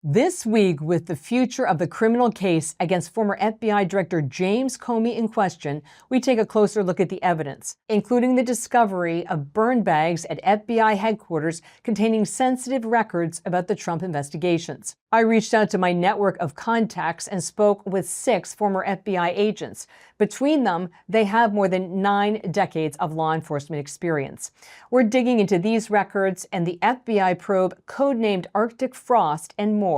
This week, with the future of the criminal case against former FBI Director James Comey in question, we take a closer look at the evidence, including the discovery of burn bags at FBI headquarters containing sensitive records about the Trump investigations. I reached out to my network of contacts and spoke with 6 former FBI agents. Between them, they have more than 9 decades of law enforcement experience. We're digging into these records and the FBI probe codenamed Arctic Frost and more.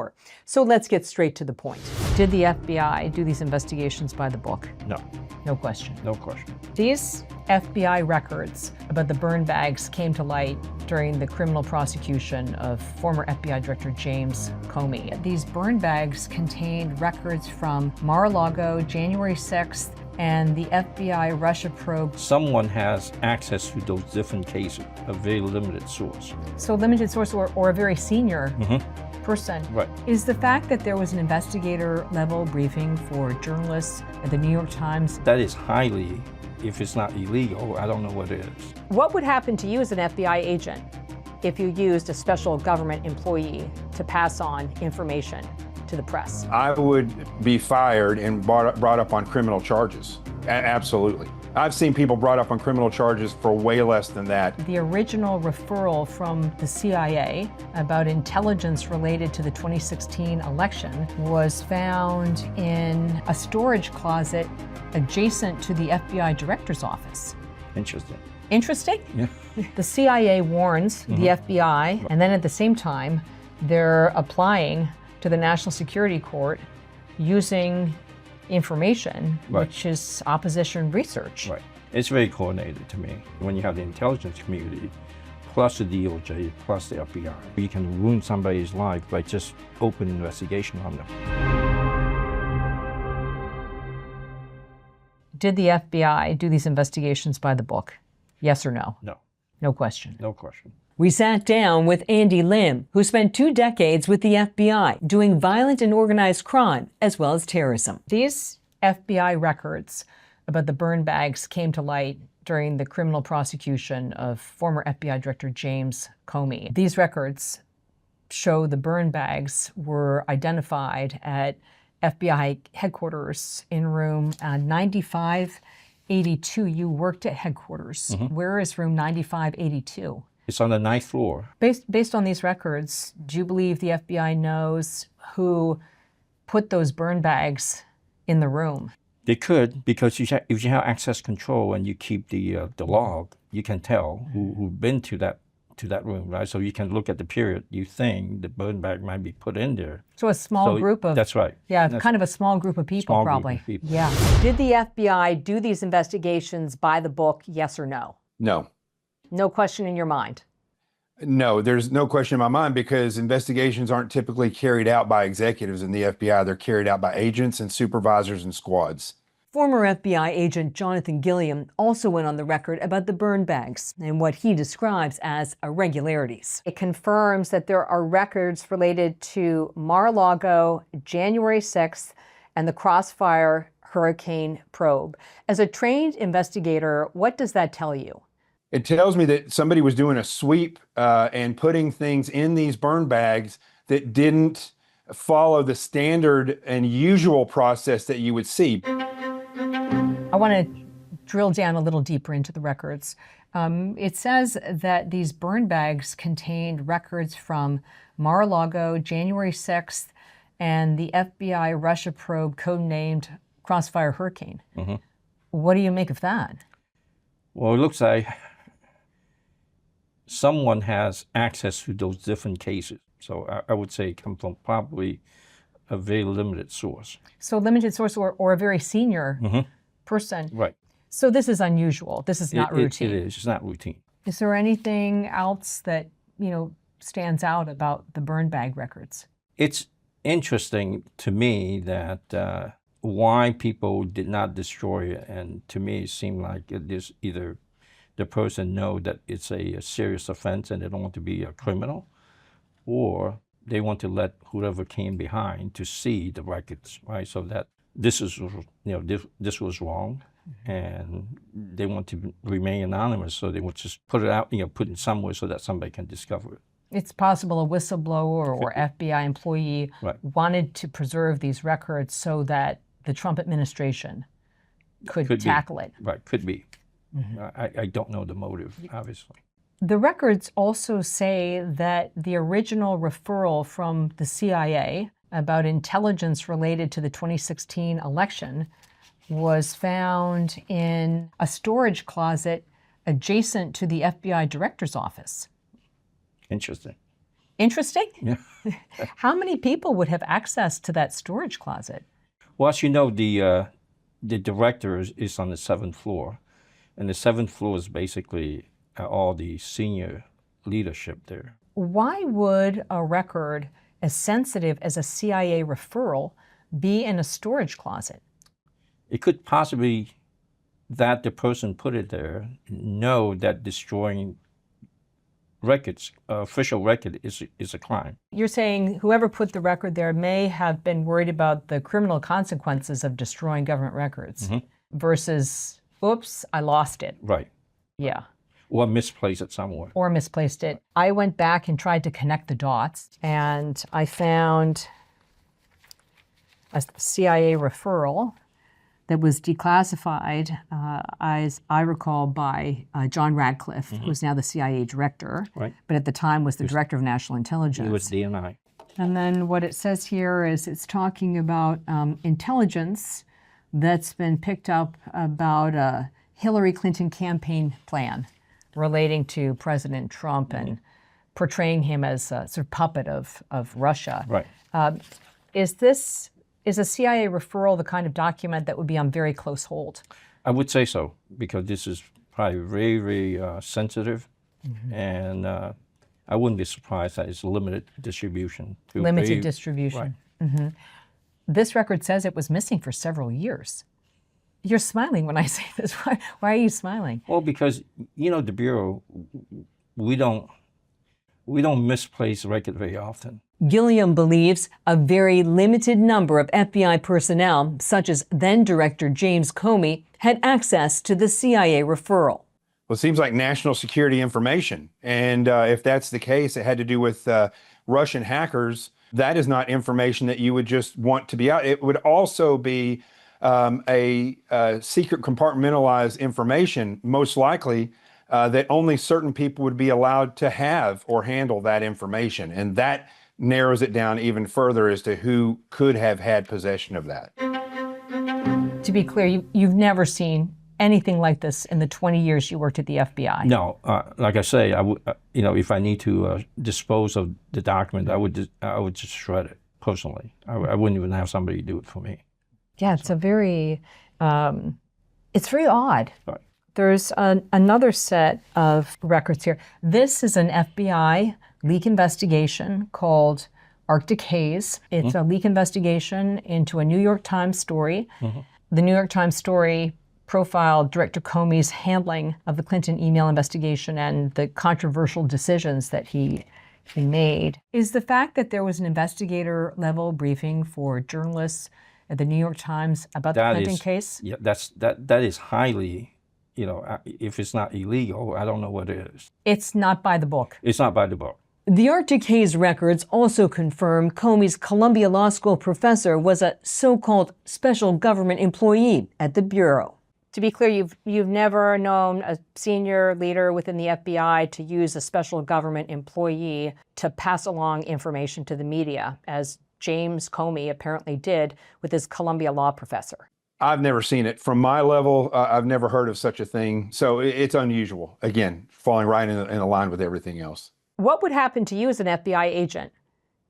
So let's get straight to the point. Did the FBI do these investigations by the book? No. No question. No question. These FBI records about the burn bags came to light during the criminal prosecution of former FBI Director James Comey. These burn bags contained records from Mar-a-Lago, January 6th, and the FBI Russia probe. Someone has access to those different cases, a very limited source. So limited source or a very senior person. Right. Is the fact that there was an investigator level briefing for journalists at the New York Times? That is highly, if it's not illegal, I don't know what it is. What would happen to you as an FBI agent if you used a special government employee to pass on information to the press? I would be fired and brought up on criminal charges. Absolutely. I've seen people brought up on criminal charges for way less than that. The original referral from the CIA about intelligence related to the 2016 election was found in a storage closet adjacent to the FBI Director's office. Interesting. Interesting? Yeah. The CIA warns the FBI, and then at the same time, they're applying to the National Security Court using information, which is opposition research. Right. It's very coordinated to me. When you have the intelligence community, plus the DOJ, plus the FBI, you can ruin somebody's life by just open investigation on them. Did the FBI do these investigations by the book? Yes or no? No. No question. No question. We sat down with Andy Lim, who spent 2 decades with the FBI doing violent and organized crime as well as terrorism. These FBI records about the burn bags came to light during the criminal prosecution of former FBI Director James Comey. These records show the burn bags were identified at FBI headquarters in room 9582. You worked at headquarters. Where is room 9582? It's on the 9th floor. Based on these records, do you believe the FBI knows who put those burn bags in the room? They could, because if you have access control and you keep the log, you can tell who's been to that room, right? So you can look at the period you think the burn bag might be put in there. So a small group of... That's right. Yeah, kind of a small group of people, probably. Group of people. Yeah. Did the FBI do these investigations by the book, yes or no? No. No question in your mind? No, there's no question in my mind, because investigations aren't typically carried out by executives in the FBI. They're carried out by agents and supervisors and squads. Former FBI agent Jonathan Gilliam also went on the record about the burn bags and what he describes as irregularities. It confirms that there are records related to Mar-a-Lago, January 6th, and the Crossfire Hurricane probe. As a trained investigator, what does that tell you? It tells me that somebody was doing a sweep and putting things in these burn bags that didn't follow the standard and usual process that you would see. I want to drill down a little deeper into the records. It says that these burn bags contained records from Mar-a-Lago, January 6th, and the FBI Russia probe codenamed Crossfire Hurricane. What do you make of that? Well, it looks like someone has access to those different cases. So I would say it come from probably a very limited source. So limited source or a very senior person. Right. So this is unusual. This is not routine. It is. It's not routine. Is there anything else that, stands out about the burn bag records? It's interesting to me that why people did not destroy it, and to me it seemed like it is either the person know that it's a serious offense and they don't want to be a criminal, or they want to let whoever came behind to see the records, right? So that this is, this was wrong, and they want to remain anonymous, so they would just put it out, put it somewhere so that somebody can discover it. It's possible a whistleblower or FBI employee Right. wanted to preserve these records so that the Trump administration could Could be. tackle it. Right, could be. I don't know the motive, obviously. The records also say that the original referral from the CIA about intelligence related to the 2016 election was found in a storage closet adjacent to the FBI Director's office. Interesting. Interesting? Yeah. How many people would have access to that storage closet? Well, as you know, the director is on the 7th floor, and the 7th floor is basically all the senior leadership there. Why would a record as sensitive as a CIA referral be in a storage closet? It could possibly that the person put it there know that destroying records, official record, is a crime. You're saying whoever put the record there may have been worried about the criminal consequences of destroying government records versus, oops, I lost it. Right. Yeah. Or misplace it somewhere. Or misplaced it. I went back and tried to connect the dots, and I found a CIA referral that was declassified, as I recall, by John Radcliffe, who's now the CIA director, Right. but at the time was the director of national intelligence. It was DNI. And then what it says here is it's talking about intelligence that's been picked up about a Hillary Clinton campaign plan relating to President Trump and portraying him as a sort of puppet of Russia. Right. Is a CIA referral the kind of document that would be on very close hold? I would say so, because this is probably very, very sensitive, and I wouldn't be surprised that it's limited distribution. Limited distribution. This record says it was missing for several years. You're smiling when I say this. Why are you smiling? Well, because, you know, the Bureau, we don't misplace record very often. Gilliam believes a very limited number of FBI personnel, such as then-Director James Comey, had access to the CIA referral. Well, it seems like national security information. And if that's the case, it had to do with Russian hackers. That is not information that you would just want to be out. It would also be a secret compartmentalized information, most likely, that only certain people would be allowed to have or handle that information. And that narrows it down even further as to who could have had possession of that. To be clear, you've never seen anything like this in the 20 years you worked at the FBI? No, like I say, if I need to dispose of the document, I would just shred it personally. I wouldn't even have somebody do it for me. Yeah, it's very odd. Right. There's another set of records here. This is an FBI leak investigation called Arctic Haze. It's a leak investigation into a New York Times story. The New York Times story profiled Director Comey's handling of the Clinton email investigation and the controversial decisions that he made. Is the fact that there was an investigator level briefing for journalists at the New York Times about the Clinton case? Yeah, that is highly, if it's not illegal, I don't know what it is. It's not by the book. It's not by the book. The Arctic Haze records also confirm Comey's Columbia Law School professor was a so-called special government employee at the Bureau. To be clear, you've never known a senior leader within the FBI to use a special government employee to pass along information to the media, as James Comey apparently did with his Columbia Law professor. I've never seen it. From my level, I've never heard of such a thing. So it's unusual. Again, falling right in line with everything else. What would happen to you as an FBI agent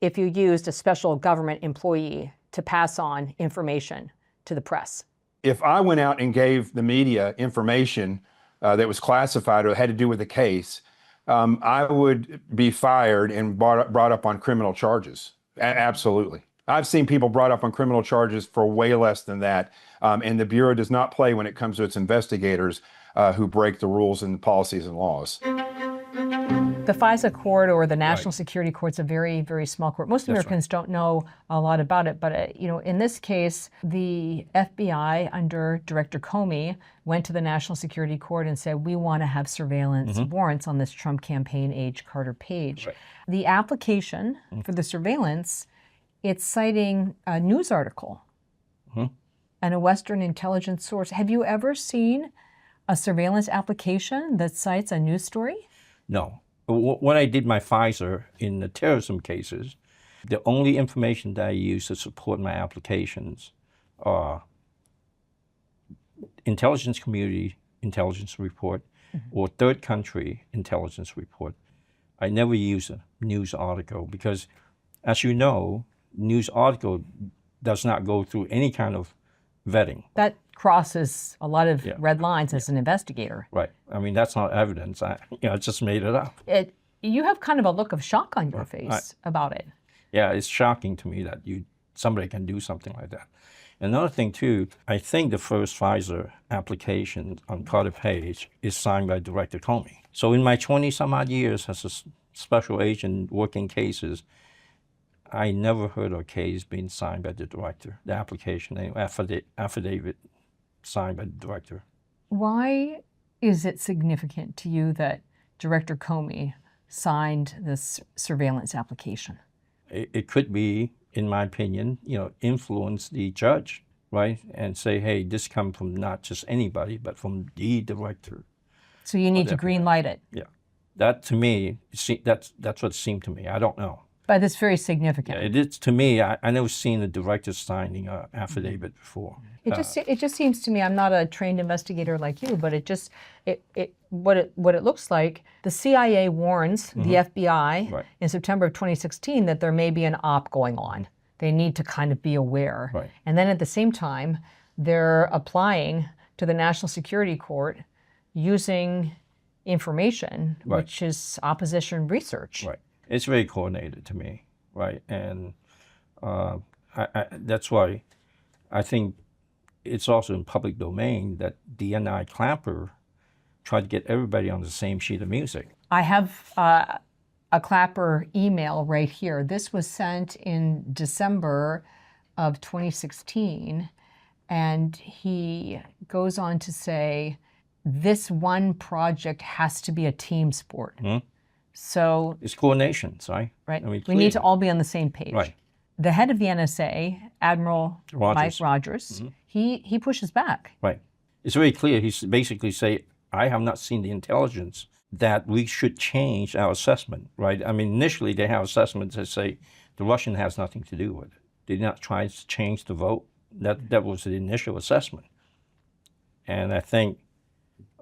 if you used a special government employee to pass on information to the press? If I went out and gave the media information that was classified or had to do with the case, I would be fired and brought up on criminal charges. Absolutely. I've seen people brought up on criminal charges for way less than that. And the Bureau does not play when it comes to its investigators who break the rules and policies and laws. The FISA court or the National Security Court's a very, very small court. Most Americans don't know a lot about it, but in this case, the FBI under Director Comey went to the National Security Court and said, we want to have surveillance warrants on this Trump campaign aide Carter Page. Right. The application for the surveillance, it's citing a news article and a Western intelligence source. Have you ever seen a surveillance application that cites a news story? No. When I did my FISA in the terrorism cases, the only information that I use to support my applications are intelligence community intelligence report or third country intelligence report. I never use a news article because, as you know, news article does not go through any kind of vetting. That crosses a lot of red lines as an investigator. Right. I mean, that's not evidence. I just made it up. You have kind of a look of shock on your face about it. Yeah, it's shocking to me that somebody can do something like that. Another thing too, I think the first FISA application on Carter Page is signed by Director Comey. So in my 20-some-odd years as a special agent working cases, I never heard of a case being signed by the director, the application, the affidavit signed by the director. Why is it significant to you that Director Comey signed this surveillance application? It could be, in my opinion, influence the judge, right? And say, hey, this comes from not just anybody, but from the director. So you need to green light it. Yeah. That to me, that's what it seemed to me. I don't know. But it's very significant. Yeah, it is to me. I never seen the director signing an affidavit before. It just seems to me, I'm not a trained investigator like you, but what it looks like, the CIA warns the FBI in September of 2016 that there may be an op going on. They need to kind of be aware. Right. And then at the same time, they're applying to the National Security Court using information, which is opposition research. Right. It's very coordinated to me, right? And that's why I think it's also in public domain that DNI Clapper tried to get everybody on the same sheet of music. I have a Clapper email right here. This was sent in December of 2016, and he goes on to say, this one project has to be a team sport. So it's coordination, right? Right. I mean, we need to all be on the same page. Right. The head of the NSA, Admiral Mike Rogers, he pushes back. Right. It's very clear. He's basically say, I have not seen the intelligence that we should change our assessment, right? I mean, initially they have assessments that say the Russian has nothing to do with it. They did not try to change the vote. That was the initial assessment. And I think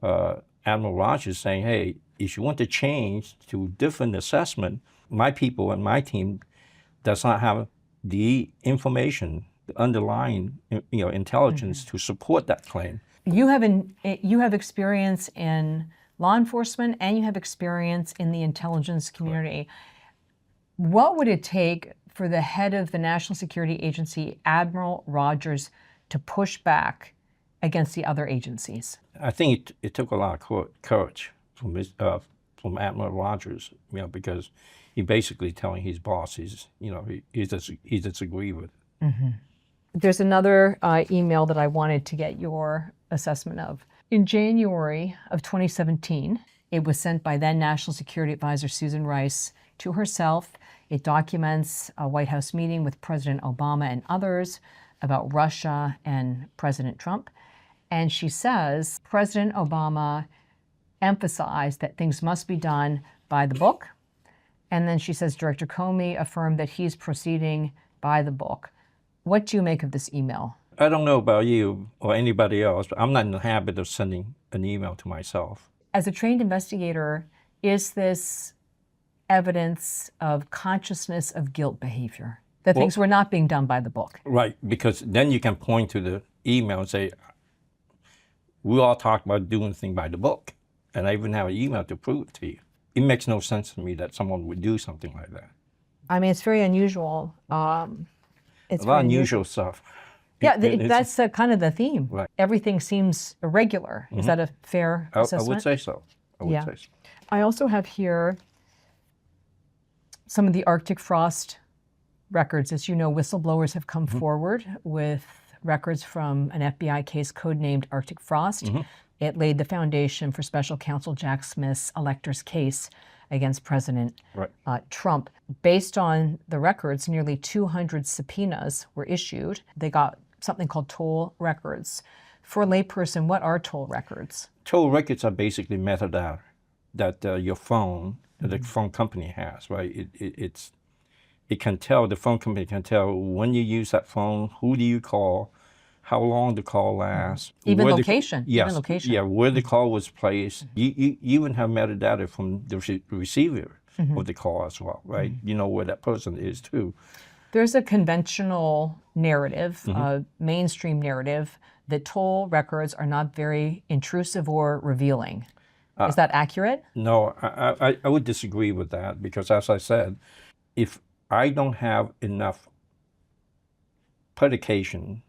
Admiral Rogers is saying, hey, if you want to change to a different assessment, my people and my team does not have the information, the underlying intelligence to support that claim. You have experience in law enforcement and you have experience in the intelligence community. Correct. What would it take for the head of the National Security Agency, Admiral Rogers, to push back against the other agencies? I think it took a lot of courage from Admiral Rogers, because he basically telling his boss he disagree with it. There's another email that I wanted to get your assessment of. In January of 2017, it was sent by then National Security Advisor Susan Rice to herself. It documents a White House meeting with President Obama and others about Russia and President Trump. And she says, President Obama emphasized that things must be done by the book. And then she says, Director Comey affirmed that he's proceeding by the book. What do you make of this email? I don't know about you or anybody else, but I'm not in the habit of sending an email to myself. As a trained investigator, is this evidence of consciousness of guilt behavior? That things were not being done by the book? Right, because then you can point to the email and say, we all talk about doing things by the book. And I even have an email to prove it to you. It makes no sense to me that someone would do something like that. I mean, it's very unusual. It's a lot of unusual stuff. Yeah, that's kind of the theme. Right. Everything seems irregular. Is that a fair assessment? I would say so. I would say so. I also have here Some of the Arctic frost records, as you know, whistleblowers have come forward with records from an FBI case codenamed Arctic Frost. It laid the foundation for Special Counsel Jack Smith's electors case against President Trump. Based on the records, nearly 200 subpoenas were issued. They got something called toll records. For a layperson, what are toll records? Toll records are basically metadata that your phone, the phone company has, right? It can tell, the phone company can tell when you use that phone, who do you call, how long the call lasts. Even where location. Yes. Even location. Yeah, where the call was placed. You even have metadata from the receiver of the call as well, right? You know where that person is too. There's a conventional narrative, a mainstream narrative, that toll records are not very intrusive or revealing. Is that accurate? No, I would disagree with that because, as I said, if I don't have enough predication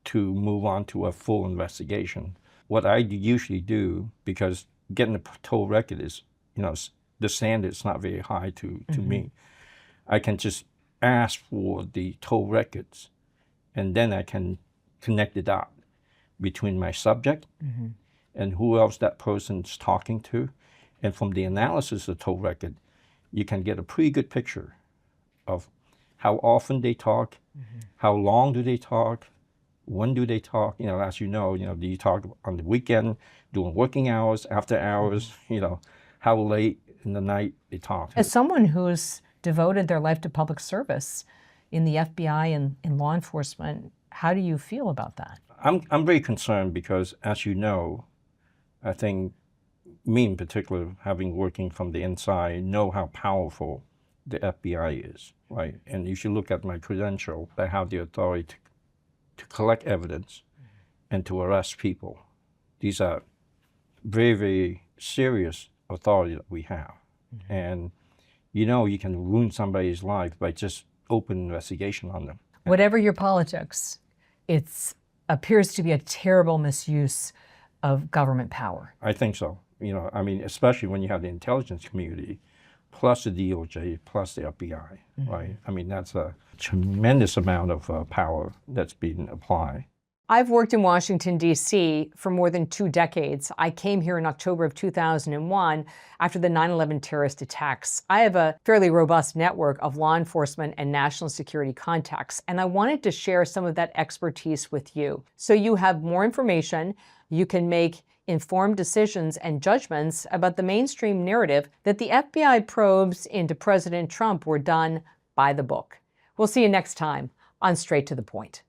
to move on to a full investigation, what I usually do, because getting a toll record is, the standard is not very high to me, I can just ask for the toll records, and then I can connect the dot between my subject and who else that person's talking to. And from the analysis of the toll record, you can get a pretty good picture of how often they talk, how long do they talk, when do they talk, as you know, do you talk on the weekend, during working hours, after hours, how late in the night they talk. As someone who's devoted their life to public service in the FBI and in law enforcement, how do you feel about that? I'm very concerned because, as you know, I think me in particular, having working from the inside, know how powerful the FBI is, right? And you should look at my credential. I have the authority to collect evidence and to arrest people. These are very, very serious authority that we have. And you can ruin somebody's life by just open investigation on them. Whatever your politics, it appears to be a terrible misuse of government power. I think so. Especially when you have the intelligence community, plus the DOJ, plus the FBI, right? That's a tremendous amount of power that's being applied. I've worked in Washington, D.C. for more than 2 decades. I came here in October of 2001 after the 9/11 terrorist attacks. I have a fairly robust network of law enforcement and national security contacts, and I wanted to share some of that expertise with you. So you have more information, you can make informed decisions and judgments about the mainstream narrative that the FBI probes into President Trump were done by the book. We'll see you next time on Straight to the Point.